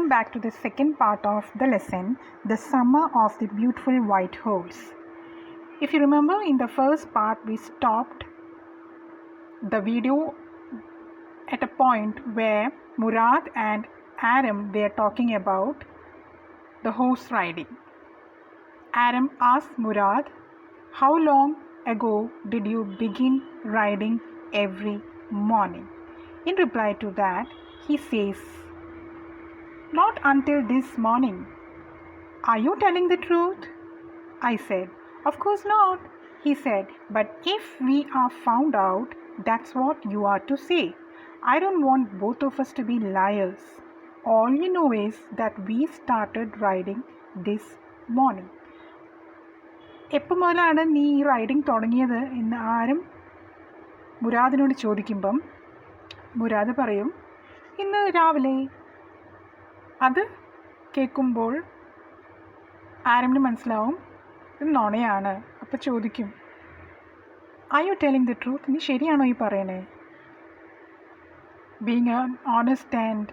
Welcome back to the second part of the lesson, The Summer of the Beautiful White Horse. If you remember, in the first part we stopped the video at a point where Murad and Aram were talking about the horse riding. Aram asked Murad, "How long ago did you begin riding every morning?" In reply to that, he says, "Not until this morning." "Are you telling the truth?" I said. "Of course not," he said. "But if we are found out, that's what you are to say. I don't want both of us to be liars. All you know is that we started riding this morning." എപ്പോൾ മുതലാണ് നീ ഈ riding തുടങ്ങിയത് എന്ന് ആരും മുരാദിനോട് ചോദിക്കുമ്പം മുരാദ് പറയും, "ഇന്ന് രാവിലെ." അത് കേൾക്കുമ്പോൾ ആരംഭിന് മനസ്സിലാവും ഇത് നുണയാണ്. അപ്പോൾ ചോദിക്കും, "are you telling the truth?" നീ ശരിയാണോ ഈ പറയണേ? Being a honest and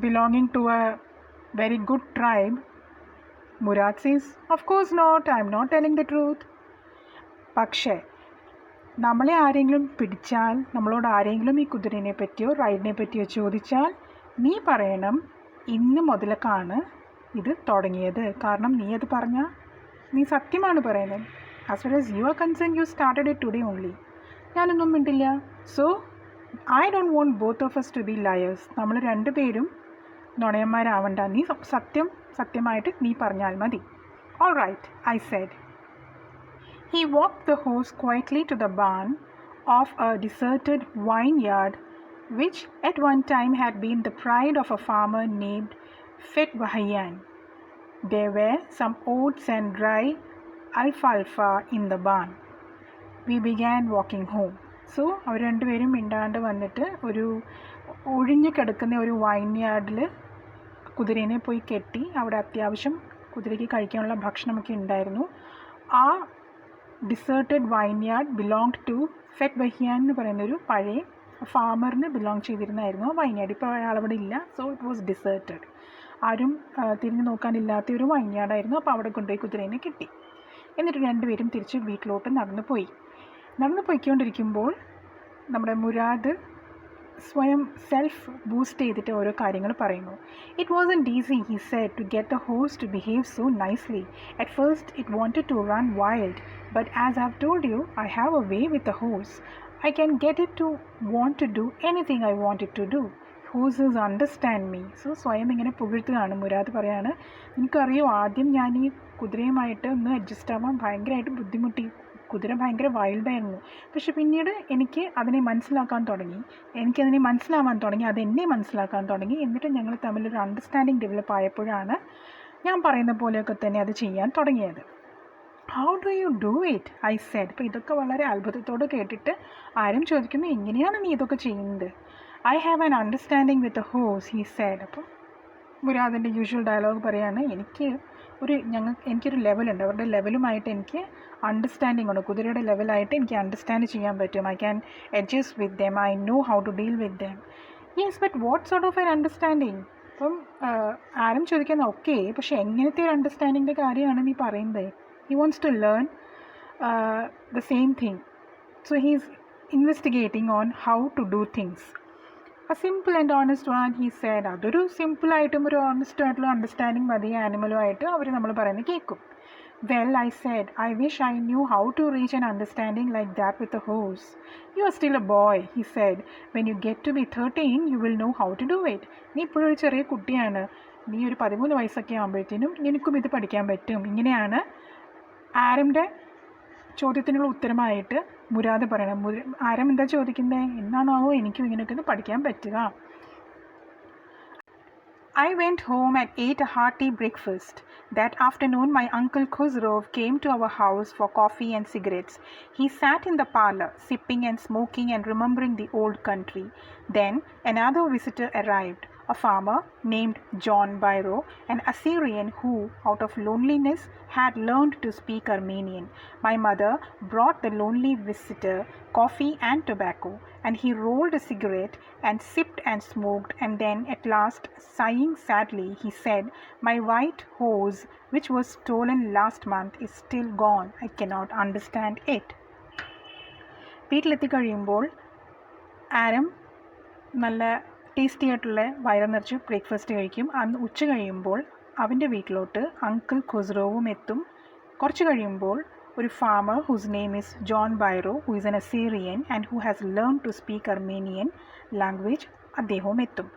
belonging to a very good tribe, Murad says, "of course not, I'm not telling the truth." പക്ഷേ നമ്മളെ ആരെങ്കിലും പിടിച്ചാൽ, നമ്മളോട് ആരെങ്കിലും ഈ കുതിരനെ പറ്റിയോ റൈഡിനെ പറ്റിയോ ചോദിച്ചാൽ, നീ പറയണം, ഇന്ന് മുതലക്കാണ് ഇത് തുടങ്ങിയത്. കാരണം നീ അത് പറഞ്ഞാൽ നീ സത്യമാണ് പറയുന്നത്. As far as you are concern, you started it today only. ഞാനൊന്നും മിണ്ടില്ല. So I don't want both of us to be liars. നമ്മൾ രണ്ടുപേരും നുണയന്മാരാവണ്ട. നീ സത്യമായിട്ട് നീ പറഞ്ഞാൽ മതി. All right, I said. He walked the horse quietly to the barn of a deserted vineyard, which at one time had been the pride of a farmer named Fetwahian. There were some oats and dry alfalfa in the barn. We began walking home. So അവർ രണ്ടുപേരും മിണ്ടാണ്ട് വന്നിട്ട് ഒരു ഒഴിഞ്ഞു കിടക്കുന്ന ഒരു വൈൻയാർഡിൽ കുതിരേനെ പോയി കെട്ടി. അവിടെ അത്യാവശ്യം കുതിരയ്ക്ക് കഴിക്കാനുള്ള ഭക്ഷണമൊക്കെ ഉണ്ടായിരുന്നു. ആ ഡിസേർട്ടഡ് വൈൻയാർഡ് ബിലോങ് ടു ഫെറ്റ്വഹിയാൻ എന്ന് പറയുന്നൊരു പഴയ ഫാമറിന് ബിലോങ് ചെയ്തിരുന്നായിരുന്നു ആ വൈൻയാർഡ്. ഇപ്പോൾ അയാളവിടെ ഇല്ല. So it was ഡിസേർട്ടഡ്. ആരും തിരിഞ്ഞു നോക്കാനില്ലാത്ത ഒരു വൈൻയാർഡായിരുന്നു. അപ്പോൾ അവിടെ കൊണ്ടുപോയി കുതിരേനെ കിട്ടി. എന്നിട്ട് രണ്ടുപേരും തിരിച്ച് വീട്ടിലോട്ട് നടന്നു പോയിക്കൊണ്ടിരിക്കുമ്പോൾ നമ്മുടെ മുരാദ് സ്വയം സെൽഫ് ബൂസ്റ്റ് ചെയ്തിട്ട് ഓരോ കാര്യങ്ങൾ പറയുന്നു. "It wasn't easy," he said, "to get the horse to behave so nicely. At first it wanted to run wild, but as I've told you, I have a way with the horse. I can get it to want to do anything I want it to do. Horses understand me." So സ്വയം ഇങ്ങനെ പുകഴ്ത്തുകയാണ്. മുരാദ് പറയാണ്, "എനിക്കറിയോ, ആദ്യം ഞാൻ ഈ കുതിരയുമായിട്ട് ഒന്ന് adjust ആവാൻ ഭയങ്കരമായിട്ട് ബുദ്ധിമുട്ടി. കുതിര ഭയങ്കര വൈൽഡായിരുന്നു. പക്ഷെ പിന്നീട് എനിക്കതിനെ മനസ്സിലാവാൻ തുടങ്ങി, അതെന്നെ മനസ്സിലാക്കാൻ തുടങ്ങി. എന്നിട്ട് ഞങ്ങൾ തമ്മിലൊരു അണ്ടർസ്റ്റാൻഡിങ് ഡെവലപ്പ് ആയപ്പോഴാണ് ഞാൻ പറയുന്ന പോലെയൊക്കെ തന്നെ അത് ചെയ്യാൻ തുടങ്ങിയത്." "How do you do it?" I said. അപ്പോൾ ഇതൊക്കെ വളരെ അത്ഭുതത്തോട് കേട്ടിട്ട് ആരും ചോദിക്കുന്നു, "എങ്ങനെയാണ് നീ ഇതൊക്കെ ചെയ്യുന്നത്?" "I have an understanding with the horse," he said. അപ്പോൾ മുരാദിൻ്റെ യൂഷ്വൽ ഡയലോഗ് പറയാണ്, എനിക്കൊരു ലെവലുണ്ട്. അവരുടെ ലെവലുമായിട്ട് എനിക്ക് അണ്ടർസ്റ്റാൻഡിങ് ഉണ്ട്. കുതിരയുടെ ലെവലായിട്ട് എനിക്ക് അണ്ടർസ്റ്റാൻഡ് ചെയ്യാൻ പറ്റും. I can adjust with them. I know how to deal with them. Yes, but what sort of an understanding? അപ്പം ആരും ചോദിക്കുന്ന, "ഓക്കെ, പക്ഷേ എങ്ങനത്തെ ഒരു അണ്ടർസ്റ്റാൻഡിങ്ങിൻ്റെ കാര്യമാണ് നീ പറയുന്നത്?" He wants to learn the same thing. So he's investigating on how to do things. A simple and honest one, he said. അതൊരു സിമ്പിളായിട്ടും ഒരു ഓണസ്റ്റ് ആയിട്ടുള്ള അണ്ടർസ്റ്റാൻഡിങ് മതി. ആനിമലുമായിട്ട് അവർ നമ്മൾ പറയുന്നത് കേൾക്കും. "Well," I said, "I wish I knew how to reach an understanding like that with a horse." "You are still a boy," he said. "When you get to be 13, you will know how to do it." നീ ഇപ്പോഴൊരു ചെറിയ കുട്ടിയാണ്. നീ ഒരു 13 വയസ്സൊക്കെ ആകുമ്പോഴത്തേനും നിനക്കും ഇത് പഠിക്കാൻ പറ്റും. ഇങ്ങനെയാണ് ആരംൻ്റെ ചോദ്യത്തിനുള്ള ഉത്തരമായിട്ട് മുരാദ് പറയണം. ആരം എന്താ ചോദിക്കുന്നത്? എന്നാണാവോ എനിക്കും ഇങ്ങനെയൊക്കെ ഇത് പഠിക്കാൻ പറ്റുക. I went home and ate a hearty breakfast. That afternoon, my uncle Khusrov came to our house for coffee and cigarettes. He sat in the parlor, sipping and smoking and remembering the old country. Then another visitor arrived, a farmer named John Byro, an Assyrian who, out of loneliness, had learned to speak Armenian. My mother brought the lonely visitor coffee and tobacco, and he rolled a cigarette and sipped and smoked, and then at last, sighing sadly, he said, "My white horse, which was stolen last month, is still gone. I cannot understand it." വീട്ടിലെത്തി കഴിയുമ്പോൾ ആരം നല്ല tasty ആയിട്ടുള്ള വയറ് നിറച്ച് breakfast കഴിക്കും. അന്ന് ഉച്ച കഴിയുമ്പോൾ അവൻ്റെ വീട്ടിലോട്ട് അങ്കിൾ ഖുസ്രോവും എത്തും. കുറച്ച് കഴിയുമ്പോൾ ഒരു farmer whose name is John Byro, who is an Assyrian and who has learn to speak Armenian language, അദ്ദേഹവും എത്തും.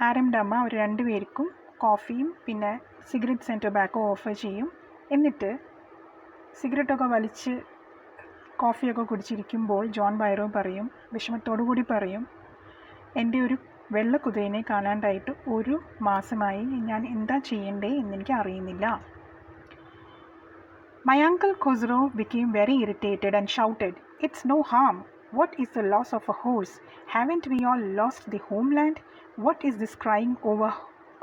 ആരംൻ്റെ അമ്മ അവർ രണ്ടുപേർക്കും കോഫിയും പിന്നെ സിഗരറ്റ്സ് ആൻഡ് ടൊബാക്കോ ഓഫർ ചെയ്യും. എന്നിട്ട് സിഗരറ്റൊക്കെ വലിച്ച് കോഫിയൊക്കെ കുടിച്ചിരിക്കുമ്പോൾ ജോൺ ബൈറോ പറയും, വിഷമത്തോടു കൂടി പറയും, എൻ്റെ ഒരു വെള്ള കുതിരയെ കാണാണ്ടായിട്ട് 1 മാസമായി, ഞാൻ എന്താ ചെയ്യണ്ടേ എന്നെനിക്ക് അറിയുന്നില്ല. My uncle Khosrow became very irritated and shouted, "It's no harm. What is the loss of a horse? Haven't we all lost the homeland? What is this crying over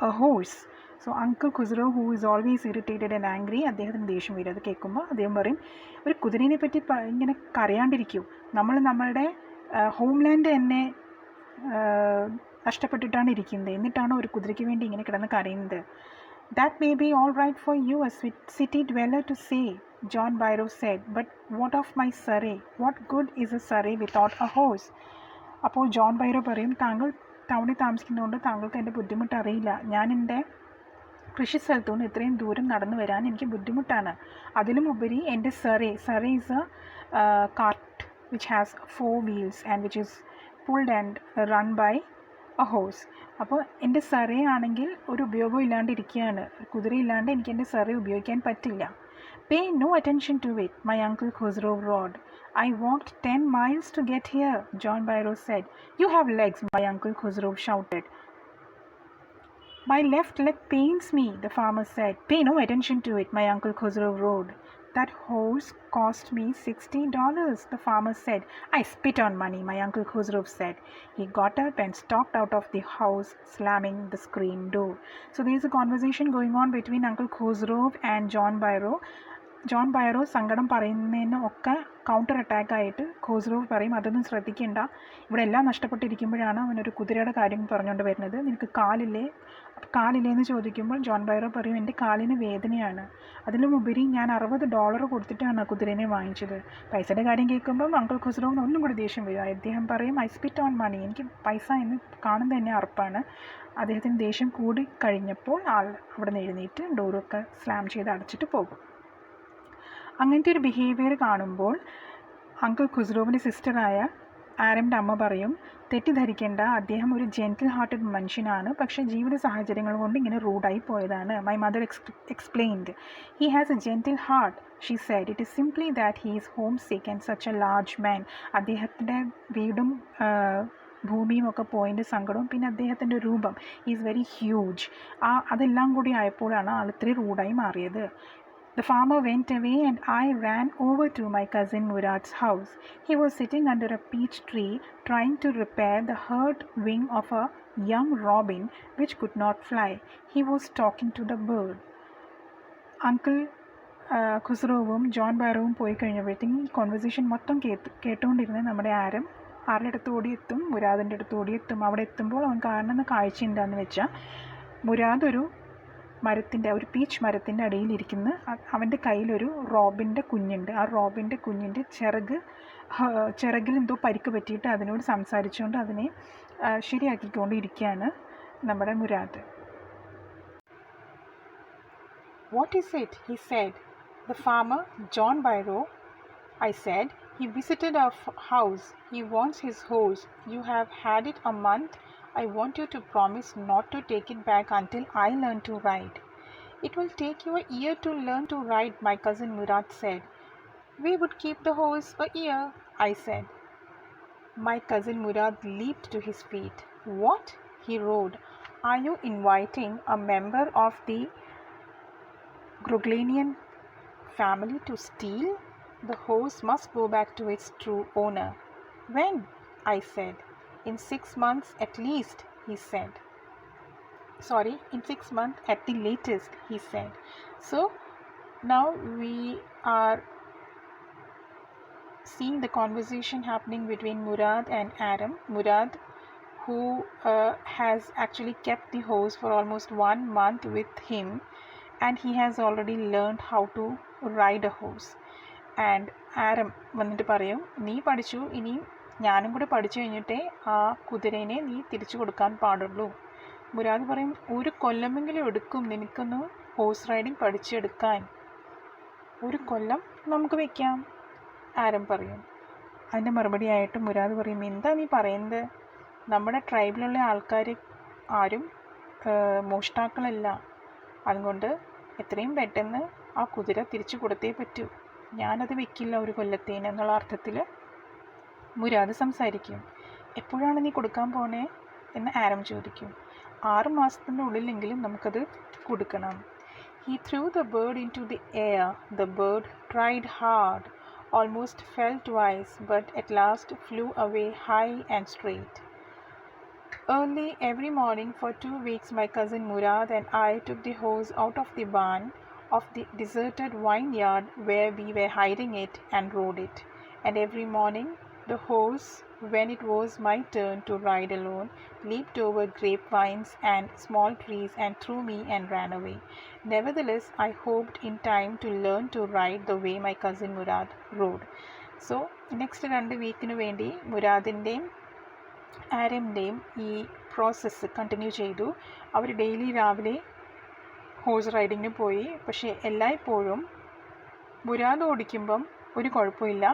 a horse?" So Uncle Khosrow, who is always irritated and angry, അദ്ദേഹത്തിന് ദേഷ്യം വരും. അത് കേൾക്കുമ്പോൾ അദ്ദേഹം പറയും, ഒരു കുതിരയെ പറ്റി ഇങ്ങനെ കരയാണ്ടിരിക്കൂ, നമ്മളുടെ ഹോംലാൻഡ് തന്നെ നഷ്ടപ്പെട്ടിട്ടാണ് ഇരിക്കുന്നത്, എന്നിട്ടാണ് ഒരു കുതിരയ്ക്ക് വേണ്ടി ഇങ്ങനെ കിടന്ന് കരയുന്നത്. "That may be all right for you, a city dweller, to say," John Byro said, "but what of my surrey? What good is a surrey without a horse?" അപ്പോൾ ജോൺ ബൈറോ പറയും, താങ്കൾ ടൗണിൽ താമസിക്കുന്നതുകൊണ്ട് താങ്കൾക്ക് എൻ്റെ ബുദ്ധിമുട്ട് അറിയില്ല. ഞാൻ എൻ്റെ കൃഷി സ്ഥലത്തു നിന്ന് ഇത്രയും ദൂരം നടന്നു വരാൻ എനിക്ക് ബുദ്ധിമുട്ടാണ്. അതിലും ഉപരി എൻ്റെ surrey is a cart which has 4 wheels and which is pulled and run by a horse. അപ്പോൾ എൻ്റെ surrey ആണെങ്കിൽ ഒരു ഉപയോഗം ഇല്ലാണ്ടിരിക്കുകയാണ്. കുതിരയില്ലാണ്ട് എനിക്ക് എൻ്റെ surrey ഉപയോഗിക്കാൻ പറ്റില്ല. "Pay no attention to it," my uncle Khosrow roared. "I walked 10 miles to get here," John Byro said. "You have legs," my uncle Khosrow shouted. "My left leg pains me," the farmer said. "Pay no attention to it," my uncle Khosrow roared. "That horse cost me $60," the farmer said. "I spit on money," my uncle Khosrow said. He got up and stalked out of the house, slamming the screen door. So there is a conversation going on between Uncle Khosrow and John Byro. John Byro സങ്കടം പറയുന്നതിന് ഒക്കെ counter അറ്റാക്കായിട്ട് ഖോസ്രോവ് പറയും, അതൊന്നും ശ്രദ്ധിക്കേണ്ട, ഇവിടെ എല്ലാം നഷ്ടപ്പെട്ടിരിക്കുമ്പോഴാണ് അവനൊരു കുതിരയുടെ കാര്യം പറഞ്ഞുകൊണ്ട് വരുന്നത്, നിനക്ക് കാലില്ലേ എന്ന് ചോദിക്കുമ്പോൾ ജോൺ ബൈറോ പറയും, എൻ്റെ കാലിന് വേദനയാണ്, അതിലും ഉപരി ഞാൻ $60 കൊടുത്തിട്ടാണ് ആ കുതിരനെ വാങ്ങിച്ചത്. പൈസയുടെ കാര്യം കേൾക്കുമ്പോൾ അങ്കിൾ ഖുസ്രോവിന് ഒന്നും കൂടി ദേഷ്യം വരും. അദ്ദേഹം പറയും, "ഐ സ്പിറ്റ് ഓൺ മണി," എനിക്ക് പൈസ എന്ന് കാണുന്നത് തന്നെ അറപ്പാണ്. അദ്ദേഹത്തിന് ദേഷ്യം കൂടി കഴിഞ്ഞപ്പോൾ അവിടെ നിന്ന് എഴുന്നേറ്റ് ഡോറൊക്കെ സ്ലാം ചെയ്ത് അടച്ചിട്ട് പോകും. അങ്ങനത്തെ ഒരു ബിഹേവിയർ കാണുമ്പോൾ അങ്കിൾ ഖുസ്രോവിൻ്റെ സിസ്റ്ററായ ആരംൻ്റെ അമ്മ പറയും, തെറ്റിദ്ധരിക്കേണ്ട, അദ്ദേഹം ഒരു ജെൻറ്റിൽ ഹാർട്ടഡ് മനുഷ്യനാണ്, പക്ഷേ ജീവിത സാഹചര്യങ്ങൾ കൊണ്ട് ഇങ്ങനെ റൂഡായി പോയതാണ്. My mother explained. "He has a gentle heart," she said. "It is simply that he is homesick and such a large man." അദ്ദേഹത്തിൻ്റെ വീടും ഭൂമിയും ഒക്കെ പോയിൻ്റെ സങ്കടവും പിന്നെ അദ്ദേഹത്തിൻ്റെ രൂപം ഈസ് വെരി ഹ്യൂജ്, അതെല്ലാം കൂടി ആയപ്പോഴാണ് ആൾ ഇത്രയും റൂഡായി മാറിയത്. The farmer went away and I ran over to my cousin Murad's house. He was sitting under a peach tree trying to repair the hurt wing of a young robin which could not fly. He was talking to the bird. Uncle ഖുസ്രോവും John ബൈറോവും പോയി കഴിഞ്ഞപ്പോഴത്തേക്കും ഈ conversation മൊത്തം കേട്ടുകൊണ്ടിരുന്നത് നമ്മുടെ ആരുടെ അടുത്ത് ഓടിയെത്തും, മുരാദിൻ്റെ അടുത്ത് ഓടിയെത്തും. അവിടെ എത്തുമ്പോൾ അവൻ കാണുന്ന കാഴ്ച എന്താണെന്ന് വെച്ചാൽ, മുരാദ് ഒരു പീച്ച് മരത്തിൻ്റെ അടിയിലിരിക്കുന്ന അവൻ്റെ കയ്യിലൊരു റോബിൻ്റെ കുഞ്ഞുണ്ട്. ആ റോബിൻ്റെ കുഞ്ഞിൻ്റെ ചിറകിൽ എന്തോ പരിക്ക് പറ്റിയിട്ട് അതിനോട് സംസാരിച്ചുകൊണ്ട് അതിനെ ശരിയാക്കിക്കൊണ്ടിരിക്കുകയാണ് നമ്മുടെ മുരാദ്. "What is it?" he said. "The farmer, John Byro," I said. "He visited our house. He wants his horse. You have had it a month. I want you to promise not to take it back until I learn to ride." "It will take you a year to learn to ride," my cousin Murad said. "We would keep the horse a year," I said. My cousin Murad leaped to his feet. "What?" he roared. "Are you inviting a member of the Groglanian family to steal? The horse must go back to its true owner." "When?" I said. "In 6 months at least," he said. Sorry, in 6 months at the latest, he said. So now we are seeing the conversation happening between Murad and Aram. Murad, who has actually kept the horse for almost 1 month with him, and he has already learned how to ride a horse. And Aram വന്നിട്ട് പറയും, നീ പഠിച്ചു, ഇനി ഞാനും കൂടെ പഠിച്ചു കഴിഞ്ഞിട്ടേ ആ കുതിരേനെ നീ തിരിച്ചു കൊടുക്കാൻ പാടുള്ളൂ. മുരാദ് പറയും, ഒരു കൊല്ലമെങ്കിലും എടുക്കും നിനക്കൊന്ന് ഹോഴ്സ് റൈഡിങ് പഠിച്ചെടുക്കാൻ. ഒരു കൊല്ലം നമുക്ക് വെക്കാം, ആരം പറയും. അതിൻ്റെ മറുപടിയായിട്ട് മുരാദ് പറയും, എന്താ നീ പറയുന്നത്? നമ്മുടെ ട്രൈബിലുള്ള ആൾക്കാർ ആരും മോഷ്ടാക്കളല്ല, അതുകൊണ്ട് എത്രയും പെട്ടെന്ന് ആ കുതിര തിരിച്ചു കൊടുത്തേ പറ്റൂ. ഞാനത് വെക്കില്ല ഒരു കൊല്ലത്തേന് എന്നുള്ള അർത്ഥത്തിൽ മുരാദ് സംസാരിക്കും. എപ്പോഴാണ് നീ കൊടുക്കാൻ പോണേ എന്ന് ആരം ചോദിക്കും. 6 മാസത്തിൻ്റെ ഉള്ളിലെങ്കിലും നമുക്കത് കൊടുക്കണം. He threw the bird into the air. The bird tried hard, almost fell twice, but at last flew away high and straight. Early every morning for 2 weeks, my cousin Murad and I took the horse out of the barn of the deserted vineyard where we were hiding it and rode it. And every morning the horse, when it was my turn to ride alone, leaped over grapevines and small trees and threw me and ran away. Nevertheless, I hoped in time to learn to ride the way my cousin Murad rode. So, next 2 വീക്കിന് വേണ്ടി മുരാദിൻ്റെയും ആരമിൻ്റെയും ഈ process continue ചെയ്തു. അവർ daily രാവിലെ horse റൈഡിങ്ങിന് പോയി. പക്ഷേ എല്ലായ്പ്പോഴും മുരാദ് ഓടിക്കുമ്പം ഒരു കുഴപ്പമില്ല,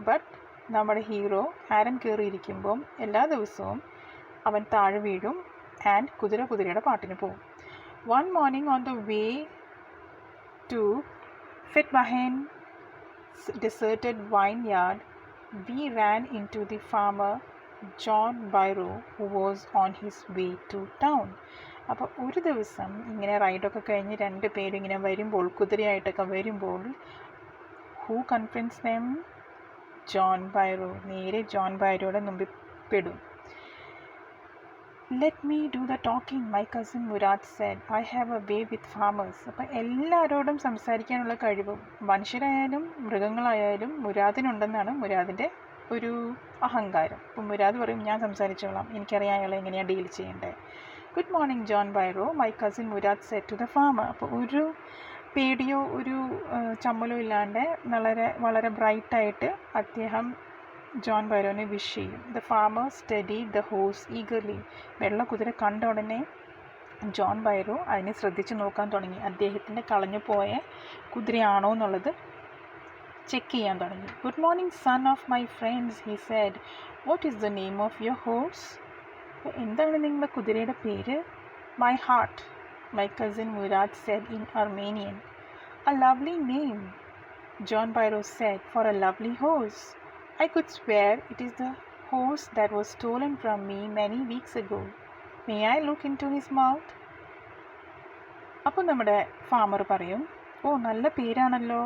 but നമ്മുടെ ഹീറോ ആരം കയറിയിരിക്കുമ്പം എല്ലാ ദിവസവും അവൻ താഴെ വീഴും ആൻഡ് കുതിരയുടെ പാട്ടിന് പോകും. One morning on the way to Fitbahen's deserted vineyard, we ran into the farmer John Byro, who was on his way to town. അപ്പോൾ ഒരു ദിവസം ഇങ്ങനെ റൈഡൊക്കെ കഴിഞ്ഞ് 2 പേരും ഇങ്ങനെ വരുമ്പോൾ, കുതിരയായിട്ടൊക്കെ വരുമ്പോൾ, ഹൂ കൺഫ്രൻസ് ദം? John Biro. നേരെ ജോൺ ബൈറോയുടെ മുമ്പിൽ പെടും. Let me do the talking, my cousin Murad said. I have a way with farmers. അപ്പോൾ എല്ലാവരോടും സംസാരിക്കാനുള്ള കഴിവ് മനുഷ്യരായാലും മൃഗങ്ങളായാലും മുരാദിനുണ്ടെന്നാണ് മുരാദിൻ്റെ ഒരു അഹങ്കാരം. അപ്പോൾ മുരാദ് പറയും, ഞാൻ സംസാരിച്ചോളാം, എനിക്കറിയാം അയാളെ എങ്ങനെയാണ് ഡീൽ ചെയ്യേണ്ടത്. Good morning John Byro, my cousin Murad said to the farmer. അപ്പോൾ ഒരു പേടിയോ ഒരു ചമ്മലോ ഇല്ലാണ്ട് വളരെ ബ്രൈറ്റായിട്ട് അദ്ദേഹം ജോൺ ബൈറോനെ വിഷ് ചെയ്യും. The farmer studied the horse eagerly. വെള്ള കുതിര കണ്ട ഉടനെ ജോൺ ബൈറോ അതിനെ ശ്രദ്ധിച്ച് നോക്കാൻ തുടങ്ങി. അദ്ദേഹത്തിൻ്റെ കളഞ്ഞു പോയ കുതിരയാണോ എന്നുള്ളത് ചെക്ക് ചെയ്യാൻ തുടങ്ങി. Good morning son of my friends, he said. What is the name of your horse? എന്താണ് നിങ്ങളുടെ കുതിരയുടെ പേര്? My heart, my cousin Murad said in Armenian. A lovely name, John Byro said, for a lovely horse. I could swear it is the horse that was stolen from me many weeks ago. May I look into his mouth? അപ്പോൾ നമ്മുടെ farmer പറയും, ഓ നല്ല പേരാണല്ലോ,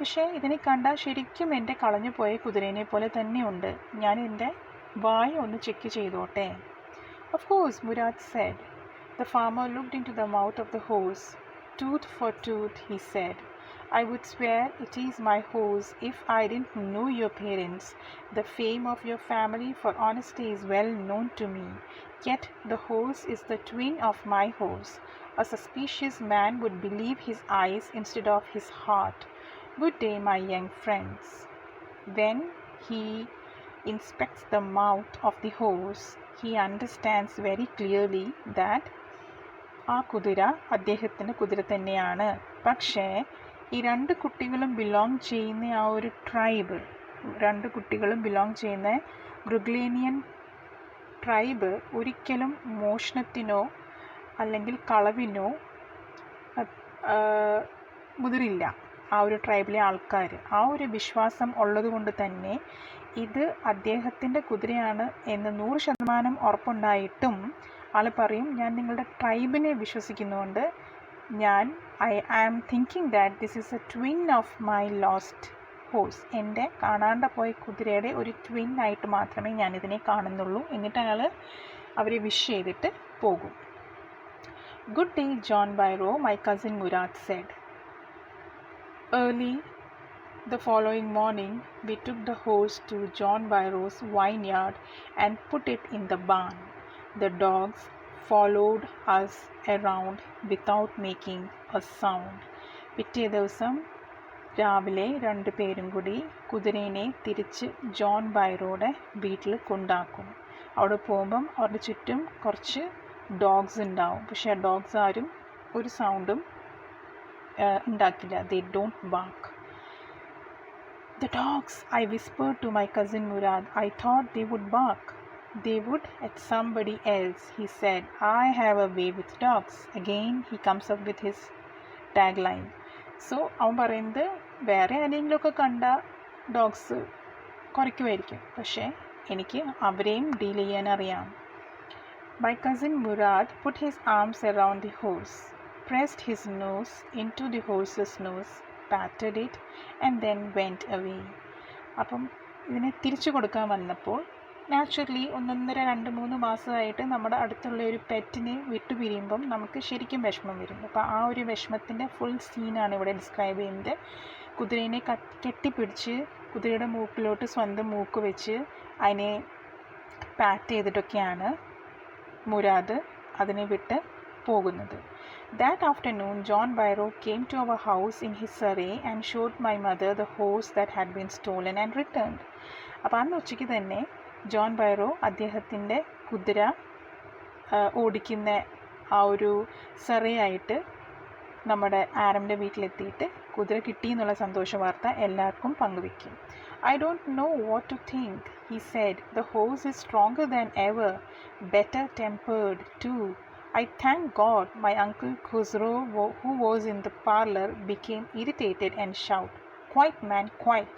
പക്ഷേ ഇതിനെ കണ്ടാൽ ശരിക്കും എൻ്റെ കളഞ്ഞു പോയ കുതിരേനെ പോലെ തന്നെയുണ്ട്. ഞാൻ എൻ്റെ വായ ഒന്ന് ചെക്ക് ചെയ്തോട്ടെ. Of course, Murad said. The farmer looked into the mouth of the horse. Tooth for tooth, he said. I would swear it is my horse if I didn't know your parents. The fame of your family for honesty is well known to me. Yet the horse is the twin of my horse. A suspicious man would believe his eyes instead of his heart. Good day, my young friends. When he inspects the mouth of the horse, he understands very clearly that ആ കുതിര അദ്ദേഹത്തിൻ്റെ കുതിര തന്നെയാണ്. പക്ഷേ ഈ 2 കുട്ടികളും belong ചെയ്യുന്ന ആ ഒരു ട്രൈബ്, 2 കുട്ടികളും ബിലോങ് ചെയ്യുന്ന ഗ്രുഗ്ലേനിയൻ ട്രൈബ് ഒരിക്കലും മോഷണത്തിനോ അല്ലെങ്കിൽ കളവിനോ മുതിരില്ല. ആ ഒരു ട്രൈബിലെ ആൾക്കാർ ആ ഒരു വിശ്വാസം ഉള്ളതുകൊണ്ട് തന്നെ ഇത് അദ്ദേഹത്തിൻ്റെ കുതിരയാണ് എന്ന് 100% ഉറപ്പുണ്ടായിട്ടും ആൾ പറയും, ഞാൻ നിങ്ങളുടെ ട്രൈബിനെ വിശ്വസിക്കുന്നുകൊണ്ട് I am thinking that this is a twin of my lost horse. എൻ്റെ കാണാണ്ട് പോയ കുതിരയുടെ ഒരു ട്വിൻ ആയിട്ട് മാത്രമേ ഞാനിതിനെ കാണുന്നുള്ളൂ. എന്നിട്ട് അയാൾ അവരെ വിഷ് ചെയ്തിട്ട് പോകും. "Good day, John Byro," my cousin Murad said. Early the following morning, we took the horse to John Byro's vineyard and put it in the barn. The dogs followed us around without making a sound. പിറ്റേ ദിവസം രാവിലെ രണ്ടുപേരും കൂടി കുതിരേനെ തിരിച്ച് John ബൈറോയുടെ വീട്ടിൽ കൊണ്ടാക്കും. അവിടെ പോകുമ്പം അവരുടെ ചുറ്റും കുറച്ച് ഡോഗ്സ് ഉണ്ടാവും. പക്ഷേ ആ ഡോഗ്സ് ആരും ഒരു സൗണ്ടും ഉണ്ടാക്കില്ല. They don't bark. "The dogs," I whispered to my cousin Murad. "I thought they would bark." "They would at somebody else," he said. "I have a way with dogs." Again he comes up with his tagline. So അവൻ പറയുന്നത് വേറെ ആരെങ്കിലുമൊക്കെ കണ്ട dogs കുറയ്ക്കുമായിരിക്കും, പക്ഷേ എനിക്ക് അവരെയും deal ചെയ്യാൻ അറിയാം. My cousin Murad put his arms around the horse, pressed his nose into the horse's nose, patted it and then went away. അപ്പം ഇതിനെ തിരിച്ചു കൊടുക്കാൻ വന്നപ്പോൾ നാച്ചുറലി 1.5-3 മാസമായിട്ട് നമ്മുടെ അടുത്തുള്ള ഒരു പെറ്റിനെ വിട്ടുപിരിയുമ്പം നമുക്ക് ശരിക്കും വിഷമം വരും. അപ്പോൾ ആ ഒരു വിഷമത്തിൻ്റെ ഫുൾ സീനാണ് ഇവിടെ ഡിസ്ക്രൈബ് ചെയ്യുന്നത്. കുതിരേനെ കെട്ടിപ്പിടിച്ച് കുതിരയുടെ മൂക്കിലോട്ട് സ്വന്തം മൂക്ക് വെച്ച് അതിനെ പാറ്റ് ചെയ്തിട്ടൊക്കെയാണ് മുരാദ് അതിനെ വിട്ട് പോകുന്നത്. That afternoon, John Byro came to our house in his surrey and showed my mother the horse that had been stolen and returned. അപ്പോൾ അന്ന് ഉച്ചയ്ക്ക് തന്നെ ജോൺ ബൈറോ അദ്ദേഹത്തിൻ്റെ കുതിര ഓടിക്കുന്ന ആ ഒരു സറയായിട്ട് നമ്മുടെ ആരമിൻ്റെ വീട്ടിലെത്തിയിട്ട് കുതിര കിട്ടി എന്നുള്ള സന്തോഷ വാർത്ത എല്ലാവർക്കും പങ്കുവെക്കും. "I don't know what to think," he said. "The horse is stronger than ever, better tempered too. I thank God." My uncle Khusro, who was in the parlor, became irritated and shouted, "Quiet, man, quiet.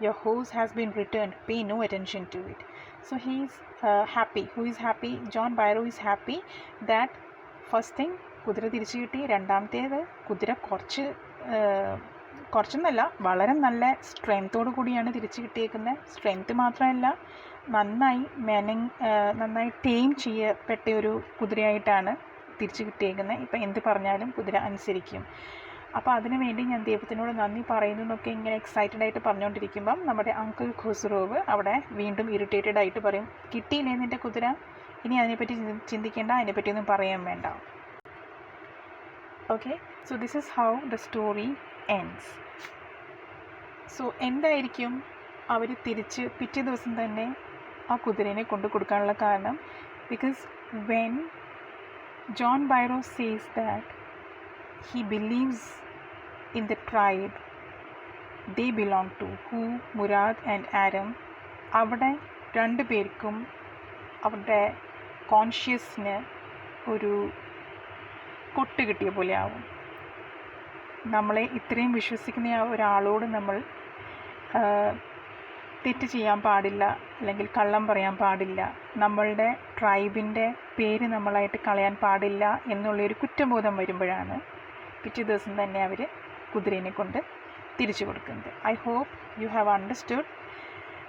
Your horse has been returned. Pay no attention to it." So he is happy. Who is happy? John Byro is happy that first thing കുതിര തിരിച്ചു കിട്ടി. രണ്ടാമത്തേത് കുതിര കുറച്ചൊന്നല്ല വളരെ നല്ല സ്ട്രെങ്ത്തോടു കൂടിയാണ് തിരിച്ചു കിട്ടിയേക്കുന്നത്. സ്ട്രെങ്ത്ത് മാത്രമല്ല, നന്നായി ടീം ചെയ്യപ്പെട്ട ഒരു കുതിരയായിട്ടാണ് തിരിച്ചു കിട്ടിയേക്കുന്നത്. ഇപ്പം എന്ത് പറഞ്ഞാലും കുതിര അനുസരിക്കും. അപ്പോൾ അതിനു വേണ്ടി ഞാൻ ദൈവത്തിനോട് നന്ദി പറയുന്നു എന്നൊക്കെ ഇങ്ങനെ എക്സൈറ്റഡ് ആയിട്ട് പറഞ്ഞുകൊണ്ടിരിക്കുമ്പം നമ്മുടെ അങ്കിൾ ഖുസ്രോവ് അവിടെ വീണ്ടും ഇറിറ്റേറ്റഡ് ആയിട്ട് പറയും, "കിട്ടിയില്ലേ നിൻ്റെ കുതിര? ഇനി അതിനെപ്പറ്റി ചിന്തിക്കേണ്ട, അതിനെപ്പറ്റിയൊന്നും പറയാൻ വേണ്ട." Okay, so this is how the story ends. So എന്തായിരിക്കും അവർ തിരിച്ച് പിറ്റേ ദിവസം തന്നെ ആ കുതിരേനെ കൊണ്ടു കൊടുക്കാനുള്ള കാരണം? Because when John Byro says that he believes in the tribe they belong to, who Murad and Aram, അവിടെ രണ്ടു പേർക്കും അവരുടെ കോൺഷ്യസിന് ഒരു കൊട്ട് കിട്ടിയ പോലെ ആവും. നമ്മളെ ഇത്രയും വിശ്വസിക്കുന്ന ആ ഒരാളോട് നമ്മൾ തെറ്റ് ചെയ്യാൻ പാടില്ല, അല്ലെങ്കിൽ കള്ളം പറയാൻ പാടില്ല, നമ്മളുടെ ട്രൈബിൻ്റെ പേര് നമ്മളായിട്ട് കളയാൻ പാടില്ല എന്നുള്ളൊരു കുറ്റബോധം വരുമ്പോഴാണ് പിറ്റേ ദിവസം തന്നെ അവർ കുതിരേനെ കൊണ്ട് തിരിച്ചു കൊടുക്കുന്നത്. I hope you have understood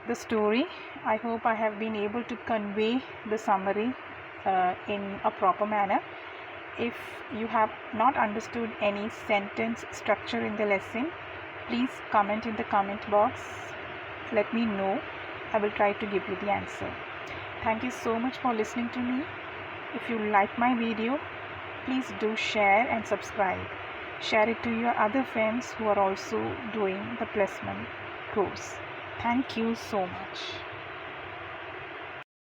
the story. I hope I have been able to convey the summary in a proper manner. If you have not understood any sentence structure in the lesson, please comment in the comment box. Let me know. I will try to give you the answer. Thank you so much for listening to me. If you like my video, please do share and subscribe. Share it to your other friends who are also doing the placement course. Thank you so much.